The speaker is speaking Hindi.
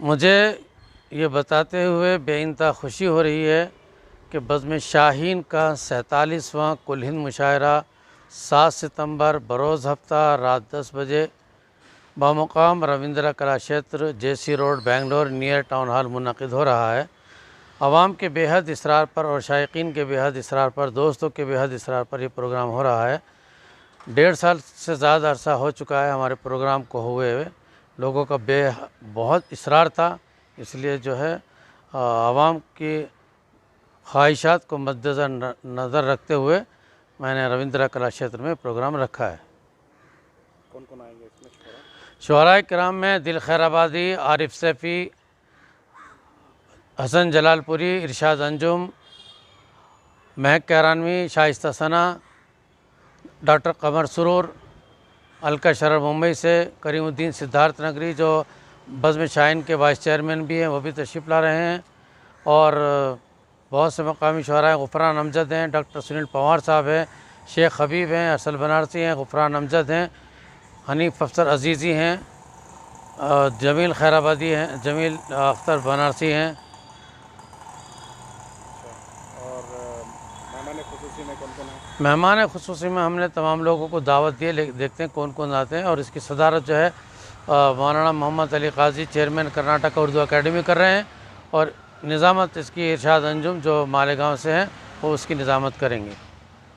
मुझे ये बताते हुए बेइंतहा खुशी हो रही है कि बज़्म शाहीन का 47वां कुल हिंद मुशायरा 7 सितंबर बरोज़ हफ्ता रात 10 बजे बामुकाम Ravindra Kalakshetra JC road Bangalore near town hall मुनक़िद हो रहा है। आवाम के बेहद इसरार पर और शायकीन के बेहद इसरार पर, दोस्तों के बेहद इसरार पर ये प्रोग्राम हो रहा है। 1.5 साल से ज़्यादा अरसा हो चुका है हमारे प्रोग्राम को हुए हुए। लोगों का बहुत इसरार था, इसलिए जो है आवाम की ख्वाहिशात को नज़र रखते हुए मैंने रविंद्रा कला क्षेत्र में प्रोग्राम रखा है। कौन कौन आएंगे इसमें? शुअराए किराम में दिल खैराबादी, आरिफ सैफ़ी, हसन जलालपुरी, इरशाद अंजुम, महक कैरानवी, शाइस्ता सना, डॉक्टर कमर सुरूर, अलका शरर मुंबई से, करीमुद्दीन सिद्धार्थ नगरी जो बज़्म शाहीन के वाइस चेयरमैन भी हैं, वो भी तशरीफ़ ला रहे हैं। और बहुत से मकामी शुअरा, गुफ़रान अमजद हैं, डॉक्टर सुनील पंवार साहब हैं, शेख हबीब हैं, अरसल बनारसी हैं, गुफ़रान अमजद हैं, हनीफ अफसर अजीज़ी हैं, जमील खैराबादी हैं, जमील अख्तर बनारसी हैं। और मेहमान खुसूसी में कौन कौन है? मेहमान खुसूसी में हमने तमाम लोगों को दावत दी है, देखते हैं कौन कौन आते हैं। और इसकी सदारत जो है मौलाना मोहम्मद अली काजी, चेयरमैन कर्नाटक उर्दू अकेडमी कर रहे हैं, और निज़ामत इसकी इरशाद अंजुम जो मालेगांव से हैं वो उसकी निज़ामत करेंगे।